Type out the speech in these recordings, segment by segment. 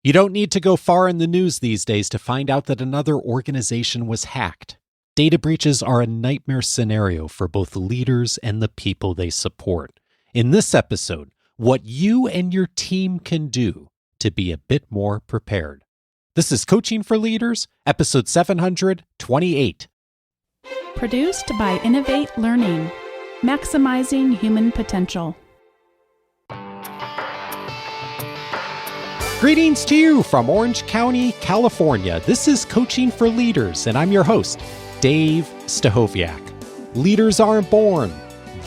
You don't need to go far in the news these days to find out that another organization was hacked. Data breaches are a nightmare scenario for both leaders and the people they support. In this episode, what you and your team can do to be a bit more prepared. This is Coaching for Leaders, episode 728. Produced by Innovate Learning, maximizing human potential. Greetings to you from Orange County, California. This is Coaching for Leaders, and I'm your host, Dave Stachowiak. Leaders aren't born,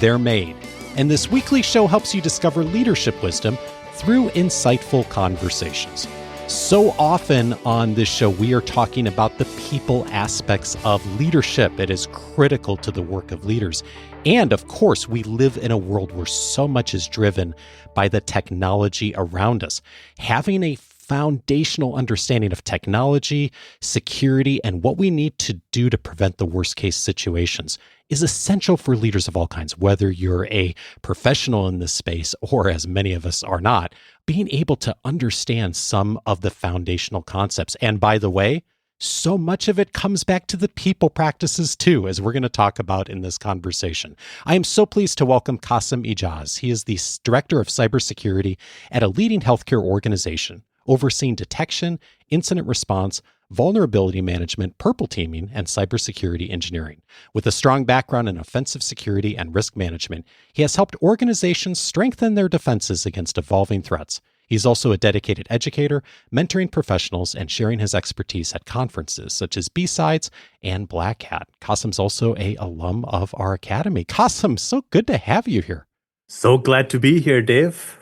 they're made. And this weekly show helps you discover leadership wisdom through insightful conversations. So often on this show, we are talking about the people aspects of leadership. It is critical to the work of leaders. And of course, we live in a world where so much is driven by the technology around us. Having a foundational understanding of technology, security, and what we need to do to prevent the worst case situations is essential for leaders of all kinds, whether you're a professional in this space or, as many of us are not, being able to understand some of the foundational concepts. And by the way, so much of it comes back to the people practices too, as we're going to talk about in this conversation. I am so pleased to welcome Qasim Ijaz. He is the Director of Cybersecurity at a leading healthcare organization, overseeing detection, incident response, vulnerability management, purple teaming, and cybersecurity engineering. With a strong background in offensive security and risk management, he has helped organizations strengthen their defenses against evolving threats. He's also a dedicated educator, mentoring professionals and sharing his expertise at conferences such as BSides and Black Hat. Qasim's also an alum of our academy. Qasim, so good to have you here. So glad to be here, Dave.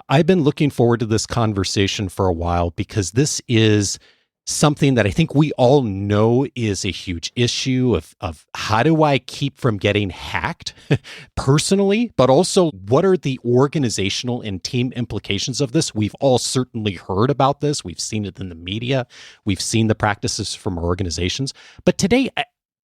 I've been looking forward to this conversation for a while because this is something that I think we all know is a huge issue of how do I keep from getting hacked personally, but also what are the organizational and team implications of this? We've all certainly heard about this. We've seen it in the media. We've seen the practices from our organizations. But today,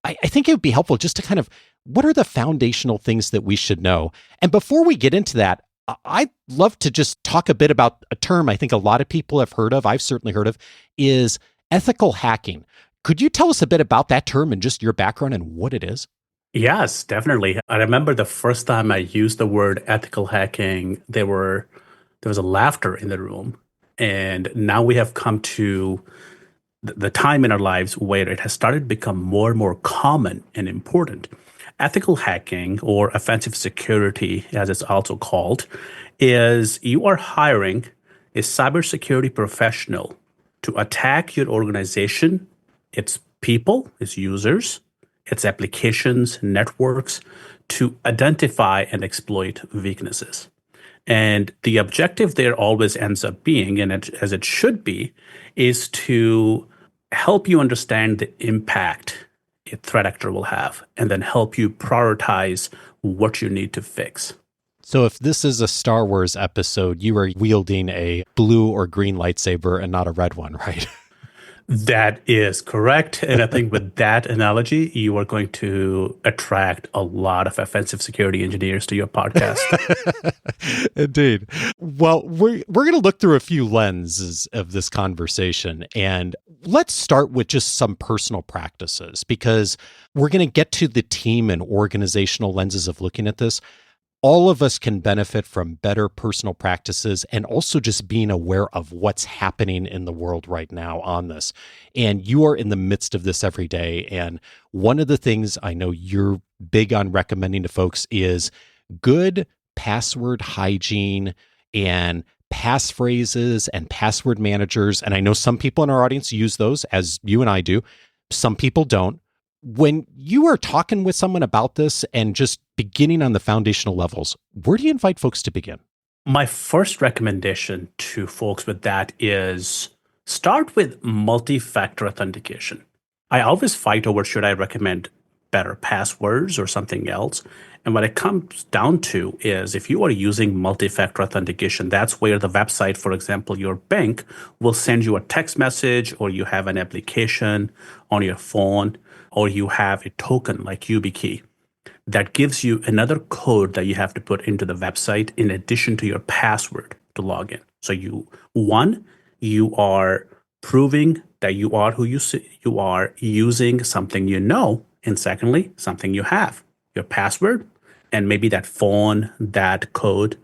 I think it would be helpful just to kind of, what are the foundational things that we should know? And before we get into that, I'd love to just talk a bit about a term I think a lot of people have heard of, I've certainly heard of, is ethical hacking. Could you tell us a bit about that term and just your background and what it is? Yes, definitely. I remember the first time I used the word ethical hacking, there was a laughter in the room. And now we have come to the time in our lives where it has started to become more and more common and important. Ethical hacking, or offensive security, as it's also called, is you are hiring a cybersecurity professional to attack your organization, its people, its users, its applications, networks, to identify and exploit weaknesses. And the objective there always ends up being, and as it should be, is to help you understand the impact a threat actor will have, and then help you prioritize what you need to fix. So if this is a Star Wars episode, you are wielding a blue or green lightsaber and not a red one, right? That is correct. And I think with that analogy, you are going to attract a lot of offensive security engineers to your podcast. Indeed. Well, we're going to look through a few lenses of this conversation. And let's start with just some personal practices, because we're going to get to the team and organizational lenses of looking at this. All of us can benefit from better personal practices and also just being aware of what's happening in the world right now on this. And you are in the midst of this every day. And one of the things I know you're big on recommending to folks is good password hygiene and passphrases and password managers. And I know some people in our audience use those, as you and I do. Some people don't. When you are talking with someone about this and just beginning on the foundational levels, where do you invite folks to begin? My first recommendation to folks with that is start with multi-factor authentication. I always fight over should I recommend better passwords or something else. And what it comes down to is if you are using multi-factor authentication, that's where the website, for example, your bank will send you a text message, or you have an application on your phone, or you have a token like YubiKey that gives you another code that you have to put into the website in addition to your password to log in. So one, you are proving that you are who you are using something you know. And secondly, something you have, your password, and maybe that phone, that code.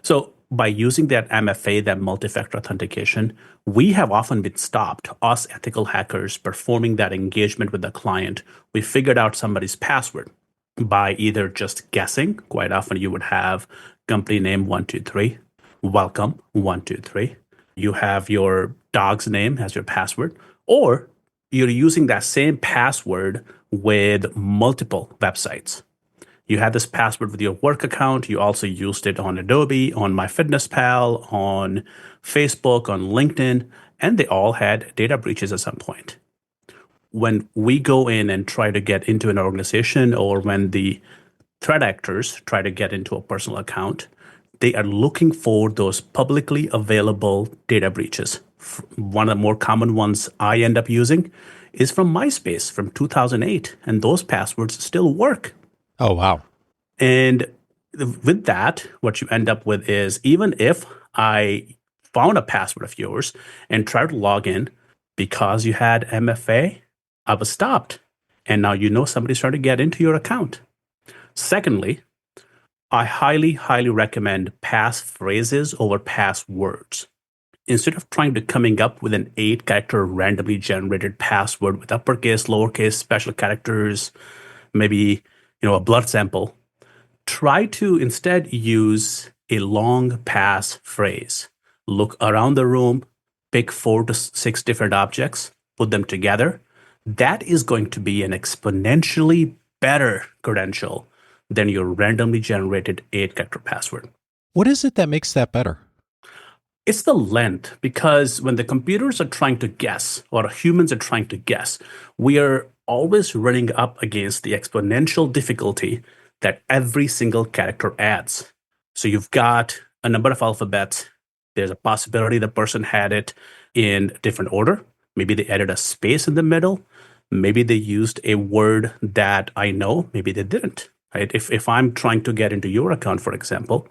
So by using that MFA, that multi-factor authentication, we have often been stopped, us ethical hackers performing that engagement with the client. We figured out somebody's password by either just guessing. Quite often you would have company name 123, welcome 123. You have your dog's name as your password, or you're using that same password with multiple websites. You had this password with your work account. You also used it on Adobe, on MyFitnessPal, on Facebook, on LinkedIn, and they all had data breaches at some point. When we go in and try to get into an organization, or when the threat actors try to get into a personal account, they are looking for those publicly available data breaches. One of the more common ones I end up using is from MySpace from 2008, and those passwords still work. Oh, wow. And with that, what you end up with is, even if I found a password of yours and tried to log in, because you had MFA, I was stopped. And now you know somebody's trying to get into your account. Secondly, I highly, highly recommend passphrases over passwords. Instead of trying to coming up with an 8-character randomly generated password with uppercase, lowercase, special characters, maybe a blood sample, try to instead use a long passphrase. Look around the room, pick 4 to 6 different objects, put them together. That is going to be an exponentially better credential than your randomly generated 8-character password. What is it that makes that better? It's the length, because when the computers are trying to guess, or humans are trying to guess, we are always running up against the exponential difficulty that every single character adds. So you've got a number of alphabets. There's a possibility the person had it in different order. Maybe they added a space in the middle. Maybe they used a word that I know. Maybe they didn't. Right? If I'm trying to get into your account, for example,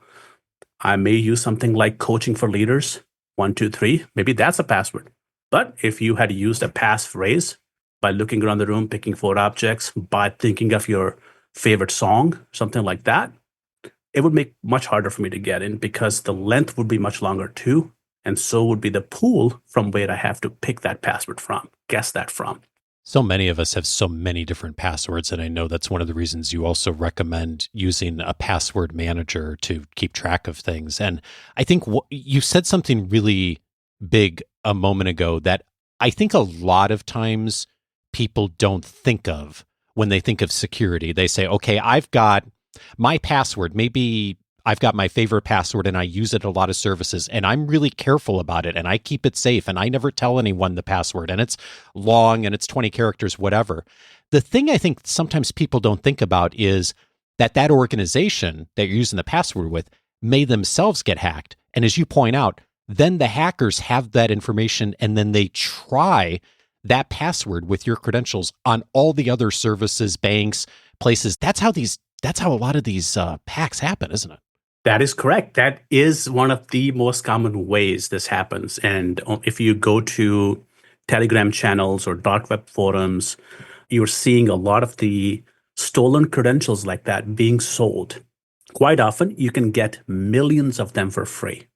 I may use something like coaching for leaders, 123. Maybe that's a password. But if you had used a passphrase by looking around the room, picking 4 objects, by thinking of your favorite song, something like that, it would make much harder for me to get in, because the length would be much longer too. And so would be the pool from where I have to pick that password from, guess that from. So many of us have so many different passwords, and I know that's one of the reasons you also recommend using a password manager to keep track of things. And I think you said something really big a moment ago that I think a lot of times people don't think of when they think of security. They say, okay, I've got my password. Maybe I've got my favorite password and I use it at a lot of services, and I'm really careful about it and I keep it safe and I never tell anyone the password, and it's long and it's 20 characters, whatever. The thing I think sometimes people don't think about is that organization that you're using the password with may themselves get hacked. And as you point out, then the hackers have that information and then they try that password with your credentials on all the other services, banks, places. That's how a lot of these hacks happen, isn't it? That is correct. That is one of the most common ways this happens. And if you go to Telegram channels or dark web forums, you're seeing a lot of the stolen credentials like that being sold. Quite often, you can get millions of them for free.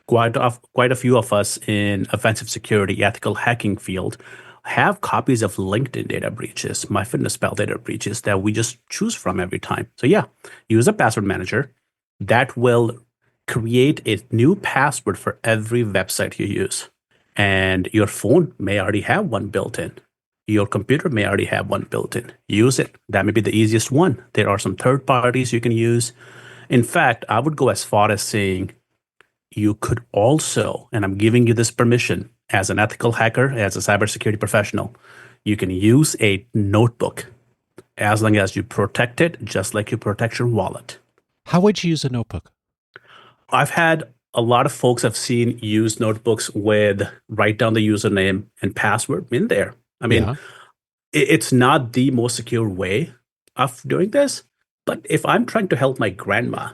Quite a few of us in offensive security, ethical hacking field have copies of LinkedIn data breaches, MyFitnessPal data breaches that we just choose from every time. So yeah, use a password manager that will create a new password for every website you use. And your phone may already have one built in. Your computer may already have one built in. Use it. That may be the easiest one. There are some third parties you can use. In fact, I would go as far as saying you could also, and I'm giving you this permission as an ethical hacker, as a cybersecurity professional, you can use a notebook as long as you protect it just like you protect your wallet. How would you use a notebook? I've had a lot of folks I've seen use notebooks with write down the username and password in there. I mean, it's not the most secure way of doing this, but if I'm trying to help my grandma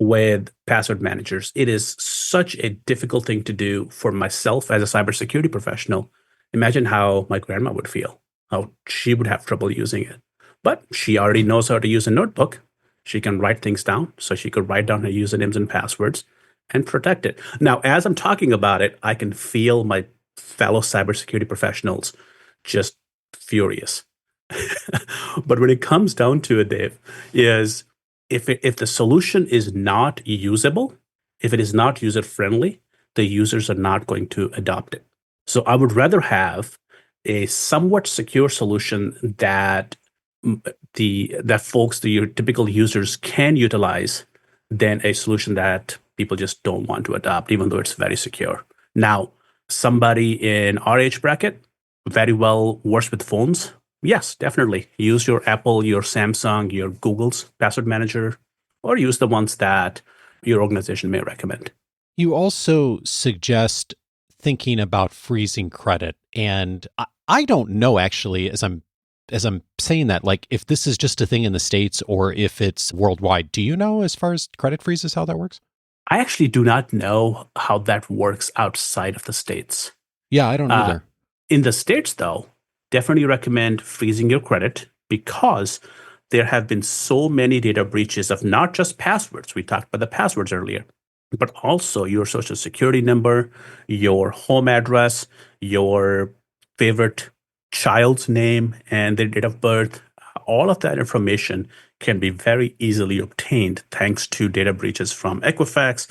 with password managers. It is such a difficult thing to do for myself as a cybersecurity professional. Imagine how my grandma would feel, how she would have trouble using it. But she already knows how to use a notebook. She can write things down. So she could write down her usernames and passwords and protect it. Now, as I'm talking about it, I can feel my fellow cybersecurity professionals just furious. But when it comes down to it, Dave, is if the solution is not usable, if it is not user friendly, the users are not going to adopt it. So I would rather have a somewhat secure solution that the typical users can utilize than a solution that people just don't want to adopt, even though it's very secure. Now, somebody in our age bracket, very well versed with phones, yes, definitely. Use your Apple, your Samsung, your Google's password manager, or use the ones that your organization may recommend. You also suggest thinking about freezing credit. And I don't know actually, as I'm saying that, like if this is just a thing in the States or if it's worldwide. Do you know as far as credit freezes, how that works? I actually do not know how that works outside of the States. Yeah, I don't either. In the States, though, definitely recommend freezing your credit because there have been so many data breaches of not just passwords. We talked about the passwords earlier, but also your social security number, your home address, your favorite child's name and their date of birth. All of that information can be very easily obtained thanks to data breaches from Equifax,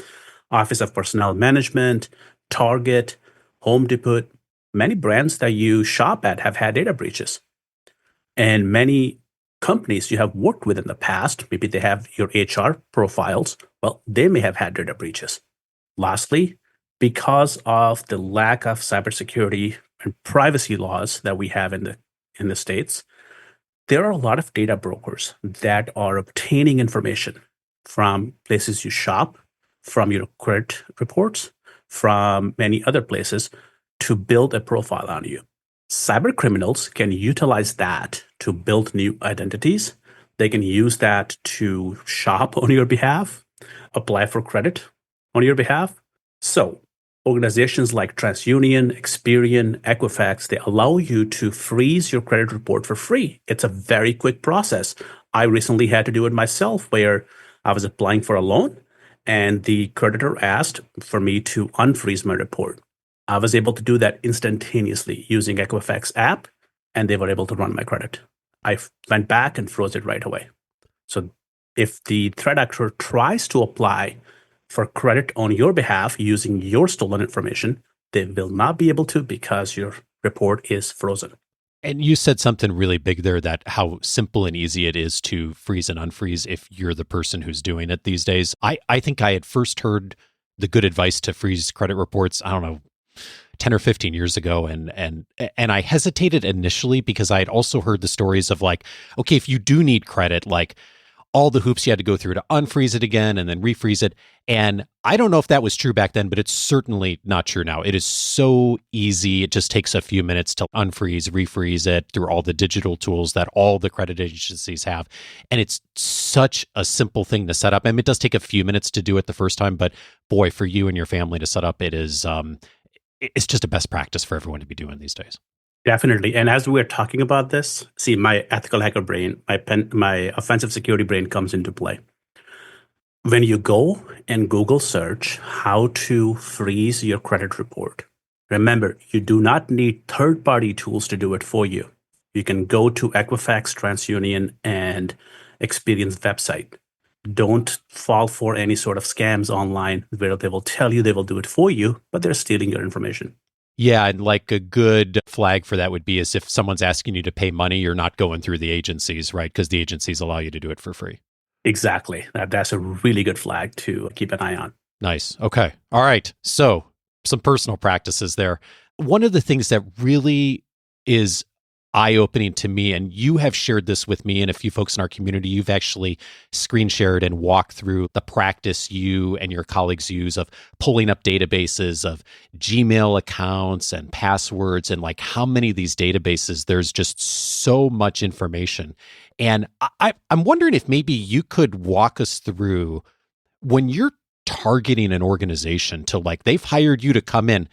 Office of Personnel Management, Target, Home Depot. Many brands that you shop at have had data breaches. And many companies you have worked with in the past, maybe they have your HR profiles, well, they may have had data breaches. Lastly, because of the lack of cybersecurity and privacy laws that we have in the States, there are a lot of data brokers that are obtaining information from places you shop, from your credit reports, from many other places to build a profile on you. Cyber criminals can utilize that to build new identities. They can use that to shop on your behalf, apply for credit on your behalf. So organizations like TransUnion, Experian, Equifax, they allow you to freeze your credit report for free. It's a very quick process. I recently had to do it myself where I was applying for a loan and the creditor asked for me to unfreeze my report. I was able to do that instantaneously using Equifax app, and they were able to run my credit. I went back and froze it right away. So if the threat actor tries to apply for credit on your behalf using your stolen information, they will not be able to because your report is frozen. And you said something really big there, that how simple and easy it is to freeze and unfreeze if you're the person who's doing it these days. I think I had first heard the good advice to freeze credit reports, I don't know, 10 or 15 years ago. And I hesitated initially because I had also heard the stories of like, okay, if you do need credit, like all the hoops you had to go through to unfreeze it again and then refreeze it. And I don't know if that was true back then, but it's certainly not true now. It is so easy. It just takes a few minutes to unfreeze, refreeze it through all the digital tools that all the credit agencies have. And it's such a simple thing to set up. I mean, it does take a few minutes to do it the first time, but boy, for you and your family to set up, it is, it's just a best practice for everyone to be doing these days. Definitely. And as we're talking about this, see, my ethical hacker brain, my offensive security brain comes into play. When you go and Google search how to freeze your credit report, remember, you do not need third-party tools to do it for you. You can go to Equifax, TransUnion, and Experian's website. Don't fall for any sort of scams online where they will tell you they will do it for you, but they're stealing your information. Yeah, and like a good flag for that would be is if someone's asking you to pay money, you're not going through the agencies, right? Because the agencies allow you to do it for free. Exactly. That's a really good flag to keep an eye on. Nice. Okay. All right. So some personal practices there. One of the things that really is eye-opening to me, and you have shared this with me and a few folks in our community, you've actually screen shared and walked through the practice you and your colleagues use of pulling up databases of Gmail accounts and passwords, and like how many of these databases, there's just so much information. And I'm wondering if maybe you could walk us through when you're targeting an organization to like, they've hired you to come in,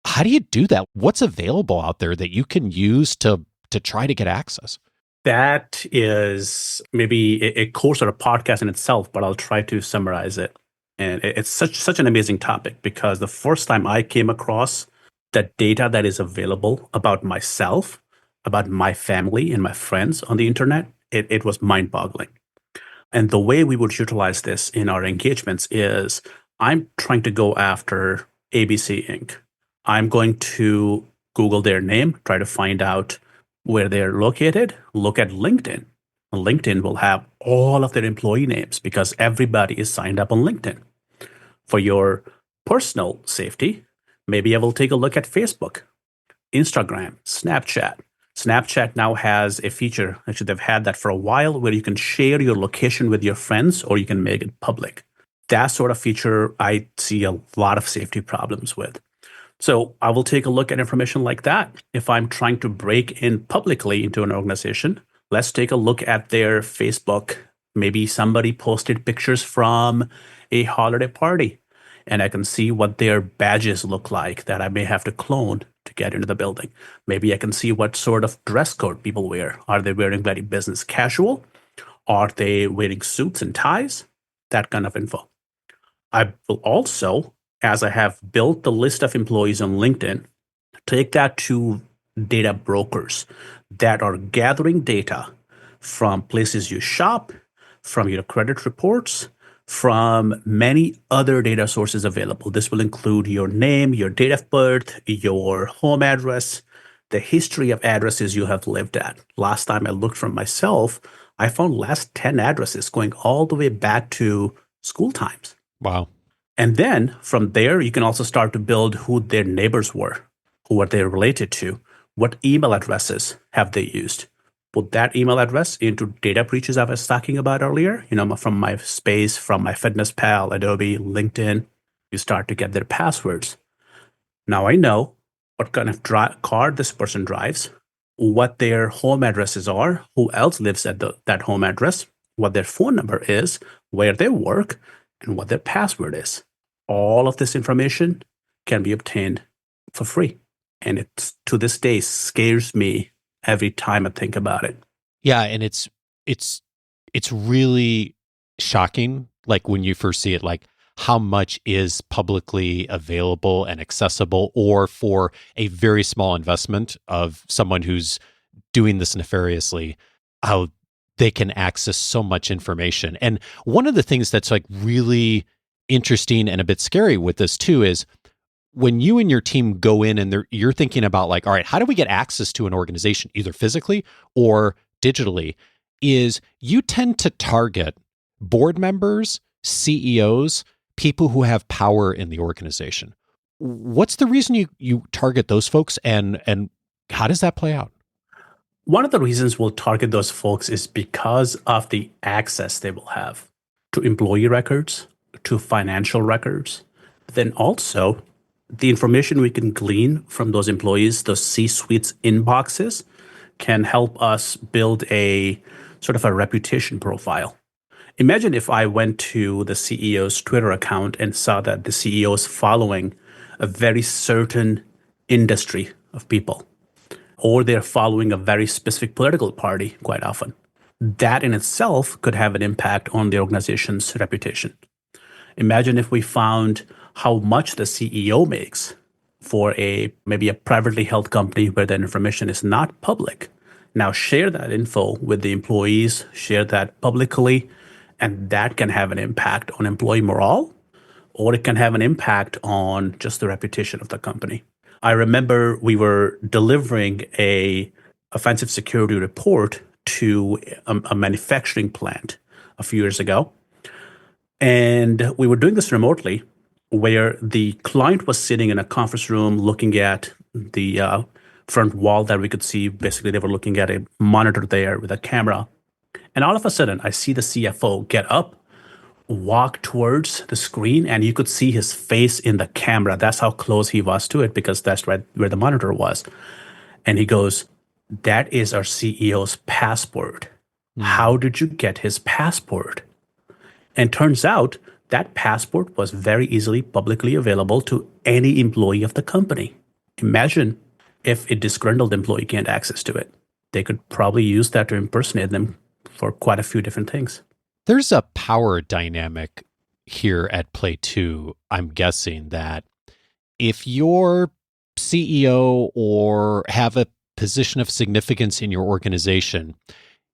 how do you do that? What's available out there that you can use to try to get access? That is maybe a course or a podcast in itself, but I'll try to summarize it. And it's such an amazing topic because the first time I came across the data that is available about myself, about my family and my friends on the internet, it was mind-boggling. And the way we would utilize this in our engagements is I'm trying to go after ABC Inc. I'm going to Google their name, try to find out where they're located, look at LinkedIn. LinkedIn will have all of their employee names because everybody is signed up on LinkedIn. For your personal safety, maybe I will take a look at Facebook, Instagram, Snapchat. Snapchat now has a feature, actually they've had that for a while, where you can share your location with your friends or you can make it public. That sort of feature I see a lot of safety problems with. So I will take a look at information like that. If I'm trying to break in publicly into an organization, let's take a look at their Facebook. Maybe somebody posted pictures from a holiday party, and I can see what their badges look like that I may have to clone to get into the building. Maybe I can see what sort of dress code people wear. Are they wearing very business casual? Are they wearing suits and ties? That kind of info. I will also, as I have built the list of employees on LinkedIn, take that to data brokers that are gathering data from places you shop, from your credit reports, from many other data sources available. This will include your name, your date of birth, your home address, the history of addresses you have lived at. Last time I looked for myself, I found last 10 addresses going all the way back to school times. Wow. And then from there, you can also start to build who their neighbors were, who are they related to, what email addresses have they used. Put that email address into data breaches I was talking about earlier, from my space, from my FitnessPal, Adobe, LinkedIn. You start to get their passwords. Now I know what kind of car this person drives, what their home addresses are, who else lives at that home address, what their phone number is, where they work, and what their password is. All of this information can be obtained for free. And it, to this day, scares me every time I think about it. Yeah, and it's really shocking, like when you first see it, like how much is publicly available and accessible, or for a very small investment of someone who's doing this nefariously, how they can access so much information. And one of the things that's like really interesting and a bit scary with this too is when you and your team go in and you're thinking about like, all right, how do we get access to an organization, either physically or digitally, is you tend to target board members, CEOs, people who have power in the organization. What's the reason you target those folks, and how does that play out? One of the reasons we'll target those folks is because of the access they will have to employee records, to financial records, then also the information we can glean from those employees, those C-suites inboxes, can help us build a sort of a reputation profile. Imagine if I went to the CEO's Twitter account and saw that the CEO is following a very certain industry of people, or they're following a very specific political party quite often. That in itself could have an impact on the organization's reputation. Imagine if we found how much the CEO makes for maybe a privately held company where that information is not public. Now share that info with the employees, share that publicly, and that can have an impact on employee morale, or it can have an impact on just the reputation of the company. I remember we were delivering a offensive security report to a manufacturing plant a few years ago. And we were doing this remotely, where the client was sitting in a conference room looking at the front wall that we could see. Basically, they were looking at a monitor there with a camera. And all of a sudden, I see the CFO get up, walk towards the screen, and you could see his face in the camera. That's how close he was to it, because that's right where the monitor was. And he goes, "That is our CEO's passport. How did you get his passport?" And turns out that password was very easily publicly available to any employee of the company. Imagine if a disgruntled employee gained access to it. They could probably use that to impersonate them for quite a few different things. There's a power dynamic here at play too. I'm guessing that if you're CEO or have a position of significance in your organization,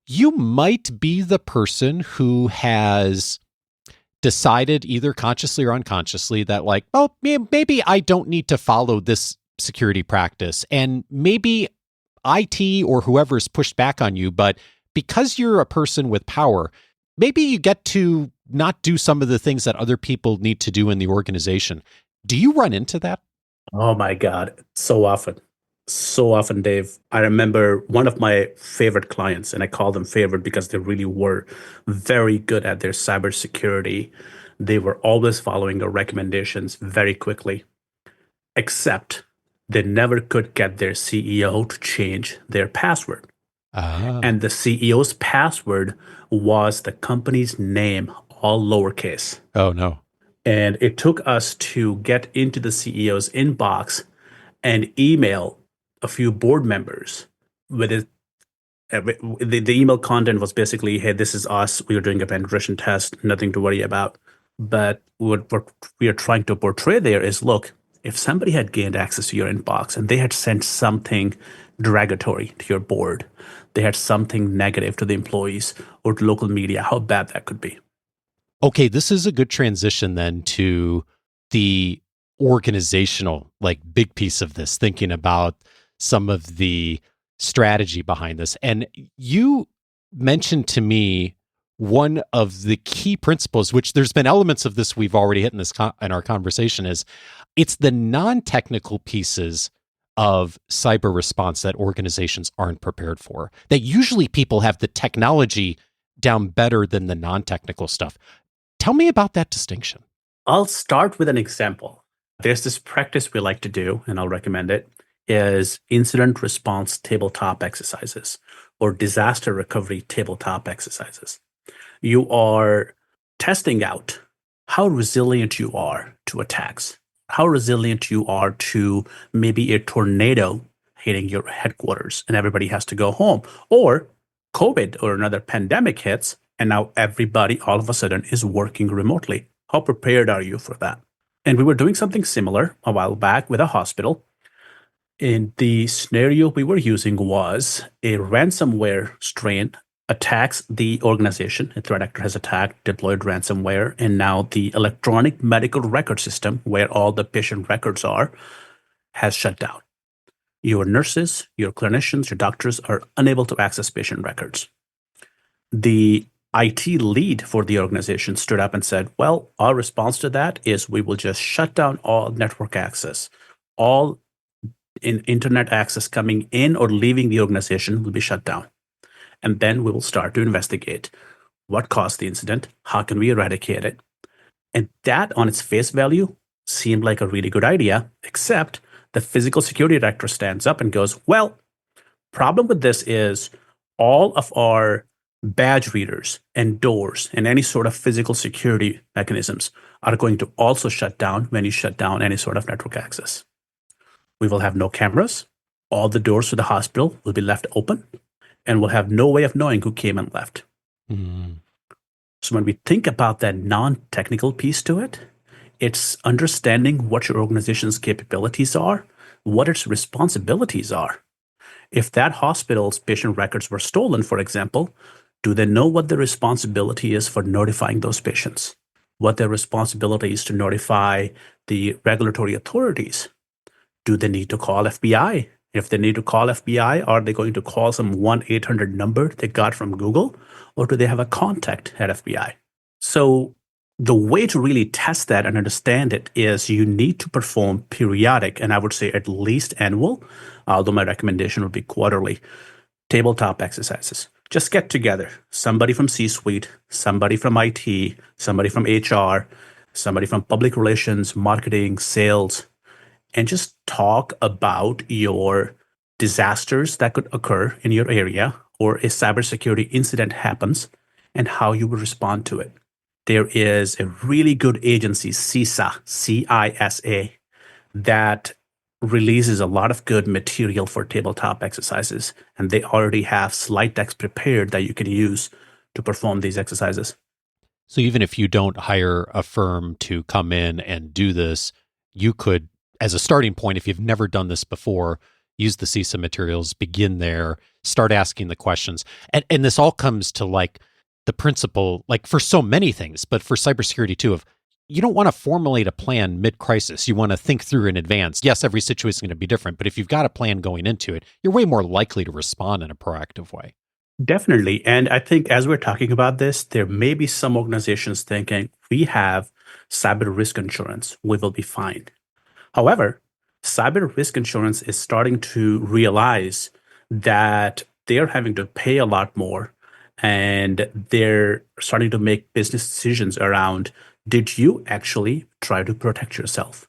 you might be the person who has decided either consciously or unconsciously that like, oh, maybe I don't need to follow this security practice. And maybe IT or whoever's pushed back on you, but because you're a person with power, maybe you get to not do some of the things that other people need to do in the organization. Do you run into that? Oh my God, so often. So often, Dave. I remember one of my favorite clients, and I call them favorite because they really were very good at their cybersecurity. They were always following the recommendations very quickly, except they never could get their CEO to change their password. And the CEO's password was the company's name, all lowercase. Oh, no. And it took us to get into the CEO's inbox and email a few board members with it. The email content was basically, hey, this is us. We are doing a penetration test, nothing to worry about. But what we are trying to portray there is, look, if somebody had gained access to your inbox and they had sent something derogatory to your board, they had something negative to the employees or to local media, how bad that could be. Okay, this is a good transition then to the organizational, like big piece of this, thinking about some of the strategy behind this. And you mentioned to me one of the key principles, which there's been elements of this we've already hit in this in our conversation, is it's the non-technical pieces of cyber response that organizations aren't prepared for. That usually people have the technology down better than the non-technical stuff. Tell me about that distinction. I'll start with an example. There's this practice we like to do, and I'll recommend it, is incident response tabletop exercises or disaster recovery tabletop exercises. You are testing out how resilient you are to attacks, how resilient you are to maybe a tornado hitting your headquarters and everybody has to go home, or COVID or another pandemic hits and now everybody all of a sudden is working remotely. How prepared are you for that? And we were doing something similar a while back with a hospital. And the scenario we were using was a ransomware strain attacks the organization. A threat actor has attacked, deployed ransomware, and now the electronic medical record system, where all the patient records are, has shut down. Your nurses, your clinicians, your doctors are unable to access patient records. The IT lead for the organization stood up and said, well, our response to that is we will just shut down all network access. All internet access coming in or leaving the organization will be shut down. And then we will start to investigate what caused the incident, how can we eradicate it. And that on its face value seemed like a really good idea, except the physical security director stands up and goes, well, problem with this is all of our badge readers and doors and any sort of physical security mechanisms are going to also shut down when you shut down any sort of network access. We will have no cameras. All the doors to the hospital will be left open, and we'll have no way of knowing who came and left. Mm. So when we think about that non-technical piece to it, it's understanding what your organization's capabilities are, what its responsibilities are. If that hospital's patient records were stolen, for example, do they know what their responsibility is for notifying those patients? What their responsibility is to notify the regulatory authorities? Do they need to call FBI? If they need to call FBI, are they going to call some 1-800 number they got from Google? Or do they have a contact at FBI? So the way to really test that and understand it is you need to perform periodic, and I would say at least annual, although my recommendation would be quarterly, tabletop exercises. Just get together. Somebody from C-suite, somebody from IT, somebody from HR, somebody from public relations, marketing, sales, and just talk about your disasters that could occur in your area or a cybersecurity incident happens and how you would respond to it. there is a really good agency, CISA, CISA, that releases a lot of good material for tabletop exercises. And they already have slide decks prepared that you can use to perform these exercises. So even if you don't hire a firm to come in and do this, you could, as a starting point, if you've never done this before, use the CISA materials, begin there, start asking the questions. And this all comes to like the principle, like for so many things, but for cybersecurity too, of you don't want to formulate a plan mid-crisis. You want to think through in advance. Yes, every situation is going to be different, but if you've got a plan going into it, you're way more likely to respond in a proactive way. Definitely. And I think as we're talking about this, there may be some organizations thinking we have cyber risk insurance, we will be fine. However, cyber risk insurance is starting to realize that they're having to pay a lot more, and they're starting to make business decisions around, did you actually try to protect yourself?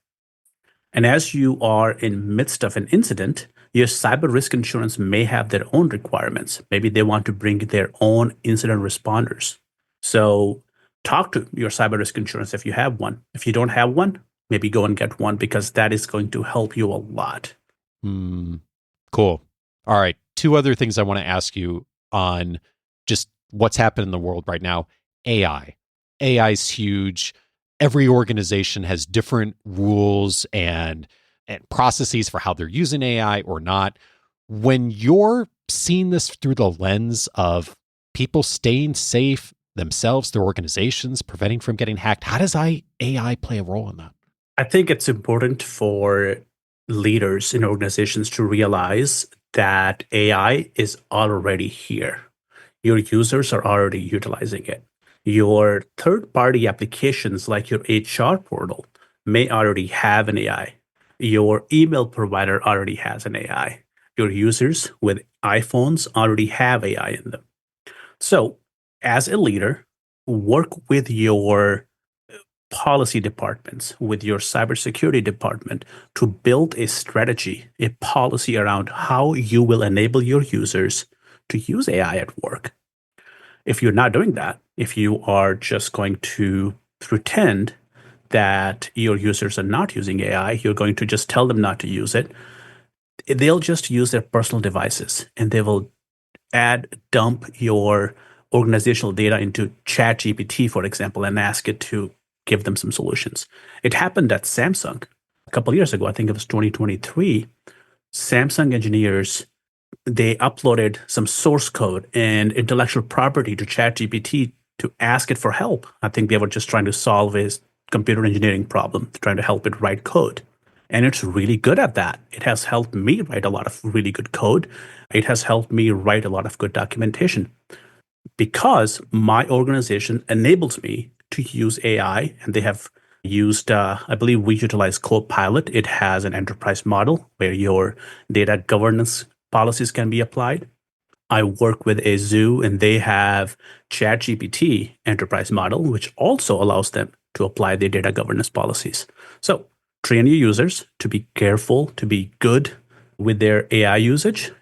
And as you are in midst of an incident, your cyber risk insurance may have their own requirements. Maybe they want to bring their own incident responders. So talk to your cyber risk insurance if you have one. If you don't have one, maybe go and get one, because that is going to help you a lot. Cool. All right. Two other things I want to ask you on just what's happened in the world right now. AI. AI is huge. Every organization has different rules and processes for how they're using AI or not. When you're seeing this through the lens of people staying safe themselves, their organizations, preventing from getting hacked, how does AI play a role in that? I think it's important for leaders in organizations to realize that AI is already here. Your users are already utilizing it. Your third-party applications like your HR portal may already have an AI. Your email provider already has an AI. Your users with iPhones already have AI in them. So, as a leader, work with your policy departments, with your cybersecurity department to build a strategy, a policy around how you will enable your users to use AI at work. If you're not doing that, if you are just going to pretend that your users are not using AI, you're going to just tell them not to use it, they'll just use their personal devices and they will dump your organizational data into ChatGPT, for example, and ask it to give them some solutions. It happened at Samsung a couple of years ago. I think it was 2023. Samsung engineers, they uploaded some source code and intellectual property to ChatGPT to ask it for help. I think they were just trying to solve a computer engineering problem, trying to help it write code. And it's really good at that. It has helped me write a lot of really good code. It has helped me write a lot of good documentation because my organization enables me to use AI, and they have used, I believe we utilize Copilot. It has an enterprise model where your data governance policies can be applied. I work with a zoo, and they have ChatGPT enterprise model, which also allows them to apply their data governance policies. So train your users to be careful, to be good with their AI usage,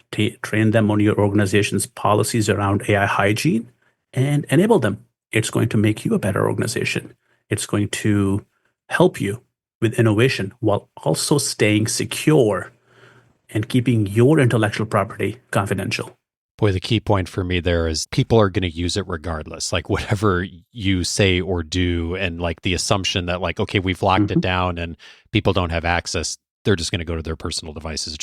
train them on your organization's policies around AI hygiene, and enable them. It's going to make you a better organization. It's going to help you with innovation while also staying secure and keeping your intellectual property confidential. Boy, the key point for me there is people are going to use it regardless, like whatever you say or do. And like the assumption that like, okay, we've locked it down and people don't have access. They're just going to go to their personal devices.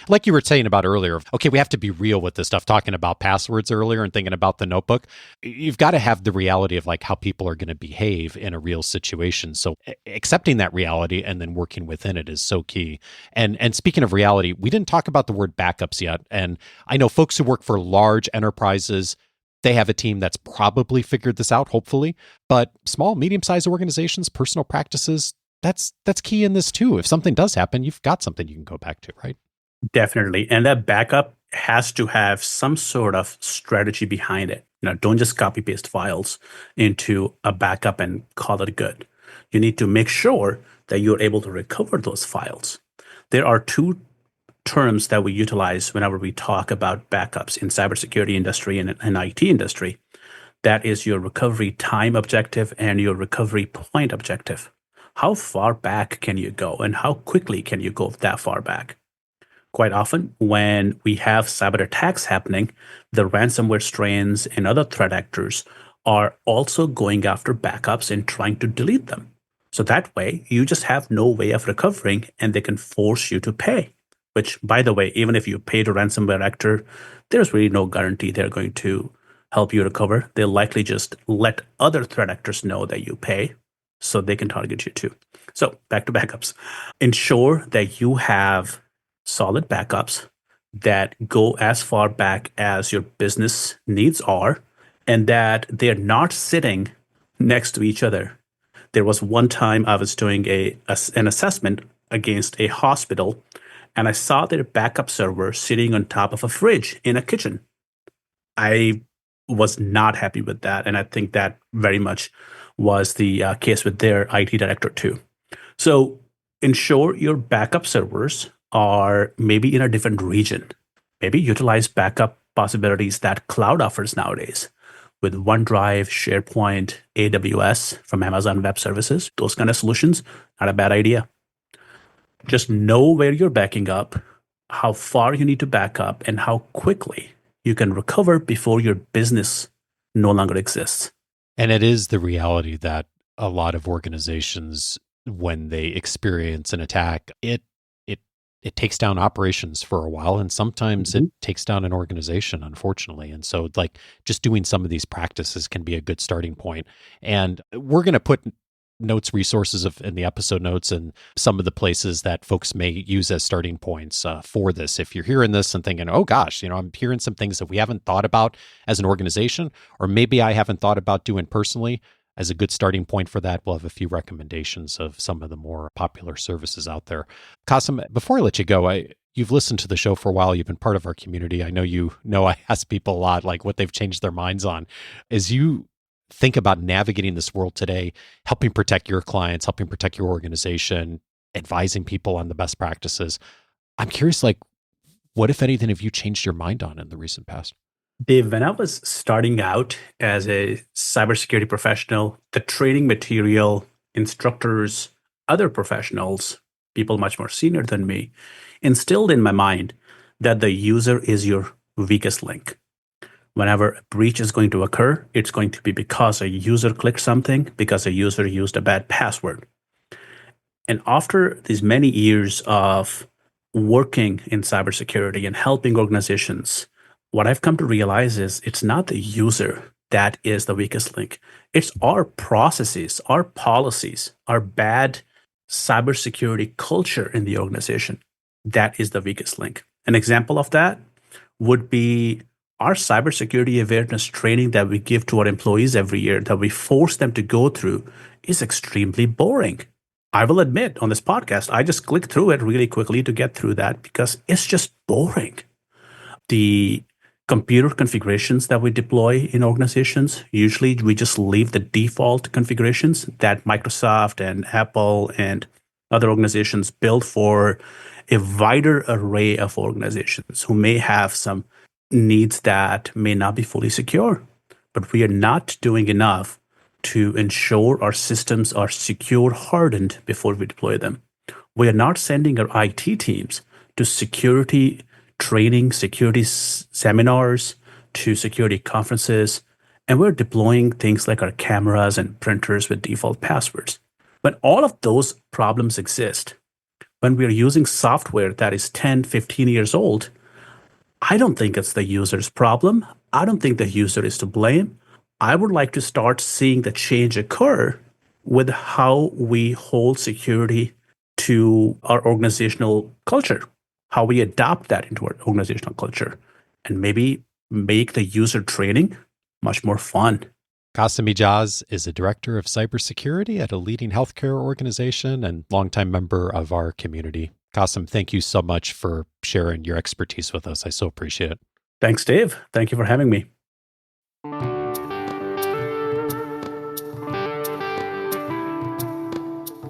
Like you were saying about earlier, okay, we have to be real with this stuff, talking about passwords earlier and thinking about the notebook. You've got to have the reality of like how people are going to behave in a real situation. So accepting that reality and then working within it is so key. And speaking of reality, we didn't talk about the word backups yet. And I know folks who work for large enterprises, they have a team that's probably figured this out, hopefully. But small, medium-sized organizations, personal practices, that's key in this too. If something does happen, you've got something you can go back to, right? Definitely. And that backup has to have some sort of strategy behind it. Don't just copy paste files into a backup and call it good. You need to make sure that you're able to recover those files. There are two terms that we utilize whenever we talk about backups in cybersecurity industry and IT industry. That is your recovery time objective and your recovery point objective. How far back can you go and how quickly can you go that far back? Quite often, when we have cyber attacks happening, the ransomware strains and other threat actors are also going after backups and trying to delete them. So that way, you just have no way of recovering and they can force you to pay. Which, by the way, even if you pay the ransomware actor, there's really no guarantee they're going to help you recover. They'll likely just let other threat actors know that you pay so they can target you too. So back to backups. Ensure that you have solid backups that go as far back as your business needs are and that they're not sitting next to each other. There was one time I was doing an assessment against a hospital and I saw their backup server sitting on top of a fridge in a kitchen. I was not happy with that. And I think that very much was the case with their IT director too. So ensure your backup servers are maybe in a different region. Maybe utilize backup possibilities that cloud offers nowadays with OneDrive, SharePoint, AWS from Amazon Web Services. Those kind of solutions, not a bad idea. Just know where you're backing up, how far you need to back up, and how quickly you can recover before your business no longer exists. And it is the reality that a lot of organizations, when they experience an attack, it takes down operations for a while, and sometimes it takes down an organization, unfortunately. And so, like, just doing some of these practices can be a good starting point. And we're going to put notes, resources in the episode notes, and some of the places that folks may use as starting points for this. If you're hearing this and thinking, oh gosh, I'm hearing some things that we haven't thought about as an organization, or maybe I haven't thought about doing personally, as a good starting point for that, we'll have a few recommendations of some of the more popular services out there. Qasim, before I let you go, you've listened to the show for a while. You've been part of our community. I know I ask people a lot, like what they've changed their minds on. As you think about navigating this world today, helping protect your clients, helping protect your organization, advising people on the best practices, I'm curious, like, what, if anything, have you changed your mind on in the recent past? Dave, when I was starting out as a cybersecurity professional, the training material, instructors, other professionals, people much more senior than me, instilled in my mind that the user is your weakest link. Whenever a breach is going to occur, it's going to be because a user clicked something, because a user used a bad password. And after these many years of working in cybersecurity and helping organizations, what I've come to realize is it's not the user that is the weakest link. It's our processes, our policies, our bad cybersecurity culture in the organization that is the weakest link. An example of that would be our cybersecurity awareness training that we give to our employees every year, that we force them to go through, is extremely boring. I will admit on this podcast, I just click through it really quickly to get through that because it's just boring. The computer configurations that we deploy in organizations, usually we just leave the default configurations that Microsoft and Apple and other organizations build for a wider array of organizations who may have some needs that may not be fully secure. But we are not doing enough to ensure our systems are secure hardened before we deploy them. We are not sending our IT teams to security training, security seminars, to security conferences, and we're deploying things like our cameras and printers with default passwords. When all of those problems exist, when we're using software that is 10, 15 years old, I don't think it's the user's problem. I don't think the user is to blame. I would like to start seeing the change occur with how we hold security to our organizational culture, how we adopt that into our organizational culture, and maybe make the user training much more fun. Qasim Ijaz is a director of cybersecurity at a leading healthcare organization and longtime member of our community. Qasim, thank you so much for sharing your expertise with us. I so appreciate it. Thanks, Dave. Thank you for having me.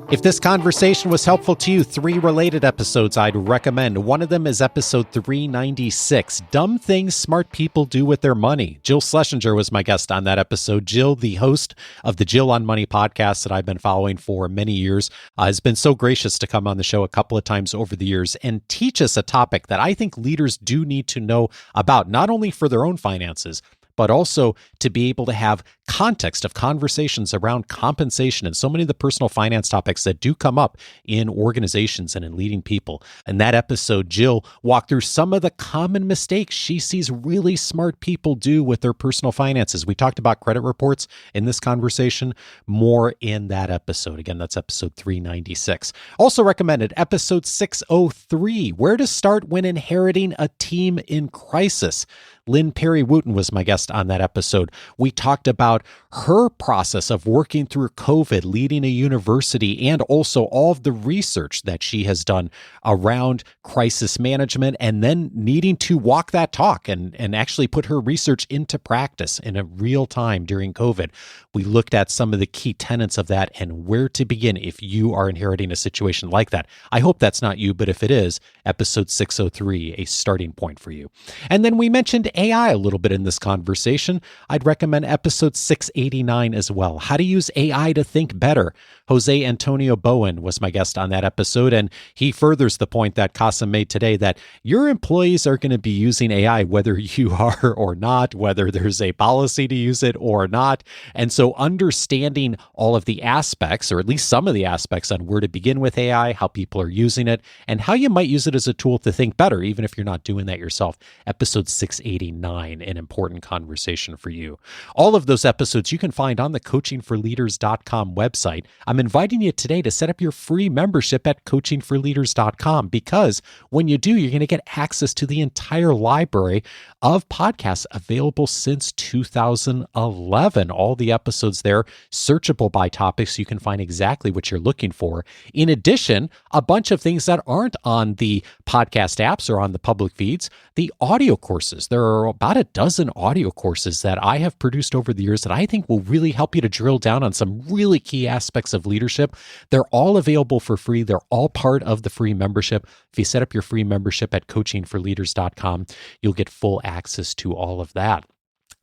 If this conversation was helpful to you, 3 related episodes I'd recommend. One of them is episode 396, Dumb Things Smart People Do With Their Money. Jill Schlesinger was my guest on that episode. Jill, the host of the Jill on Money podcast that I've been following for many years, has been so gracious to come on the show a couple of times over the years and teach us a topic that I think leaders do need to know about, not only for their own finances, but also to be able to have context of conversations around compensation and so many of the personal finance topics that do come up in organizations and in leading people. In that episode, Jill walked through some of the common mistakes she sees really smart people do with their personal finances. We talked about credit reports in this conversation, more in that episode. Again, that's episode 396. Also recommended episode 603, Where to Start When Inheriting a Team in Crisis. Lynn Perry Wooten was my guest on that episode. We talked about her process of working through COVID, leading a university, and also all of the research that she has done around crisis management, and then needing to walk that talk and actually put her research into practice in a real time during COVID. We looked at some of the key tenets of that and where to begin if you are inheriting a situation like that. I hope that's not you, but if it is, episode 603, a starting point for you. And then we mentioned AI a little bit in this conversation. I'd recommend episode 689 as well, How to Use AI to Think Better. Jose Antonio Bowen was my guest on that episode, and he furthers the point that Qasim made today that your employees are going to be using AI whether you are or not, whether there's a policy to use it or not. And so understanding all of the aspects, or at least some of the aspects on where to begin with AI, how people are using it, and how you might use it as a tool to think better, even if you're not doing that yourself. Episode 689, an important conversation for you. All of those episodes you can find on the coachingforleaders.com website. I'm inviting you today to set up your free membership at coachingforleaders.com, because when you do, you're going to get access to the entire library of podcasts available since 2011. All the episodes there, searchable by topics, so you can find exactly what you're looking for. In addition, a bunch of things that aren't on the podcast apps or on the public feeds, the audio courses. There are about a dozen audio courses that I have produced over the years that I think will really help you to drill down on some really key aspects of leadership. They're all available for free. They're all part of the free membership. If you set up your free membership at coachingforleaders.com, you'll get full access to all of that.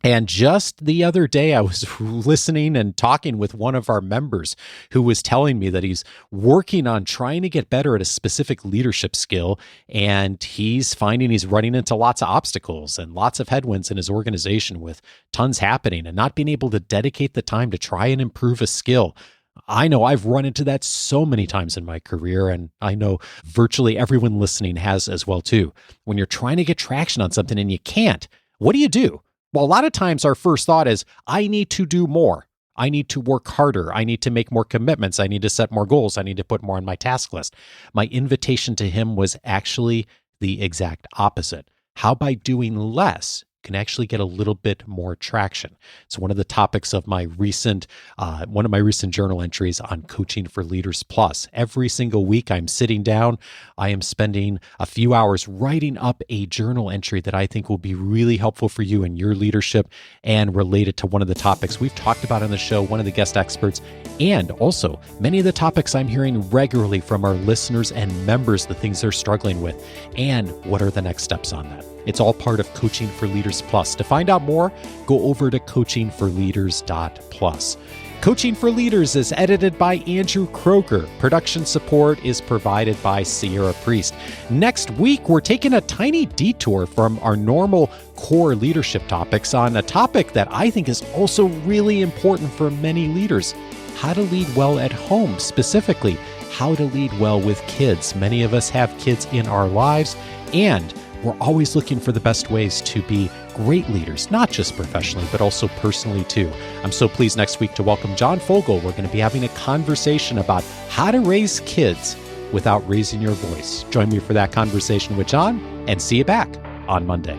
And just the other day, I was listening and talking with one of our members who was telling me that he's working on trying to get better at a specific leadership skill. And he's finding he's running into lots of obstacles and lots of headwinds in his organization with tons happening and not being able to dedicate the time to try and improve a skill. I know I've run into that so many times in my career, and I know virtually everyone listening has as well too. When you're trying to get traction on something and you can't, what do? Well, a lot of times our first thought is, I need to do more. I need to work harder. I need to make more commitments. I need to set more goals. I need to put more on my task list. My invitation to him was actually the exact opposite. How by doing less can actually get a little bit more traction. It's one of the topics of my recent journal entries on Coaching for Leaders Plus. Every single week I'm sitting down, I am spending a few hours writing up a journal entry that I think will be really helpful for you in your leadership and related to one of the topics we've talked about on the show, one of the guest experts, and also many of the topics I'm hearing regularly from our listeners and members, the things they're struggling with, and what are the next steps on that. It's all part of Coaching for Leaders Plus. To find out more, go over to coachingforleaders.plus. Coaching for Leaders is edited by Andrew Kroger. Production support is provided by Sierra Priest. Next week, we're taking a tiny detour from our normal core leadership topics on a topic that I think is also really important for many leaders: how to lead well at home, specifically how to lead well with kids. Many of us have kids in our lives, and we're always looking for the best ways to be great leaders, not just professionally, but also personally too. I'm so pleased next week to welcome John Fogel. We're going to be having a conversation about how to raise kids without raising your voice. Join me for that conversation with John, and see you back on Monday.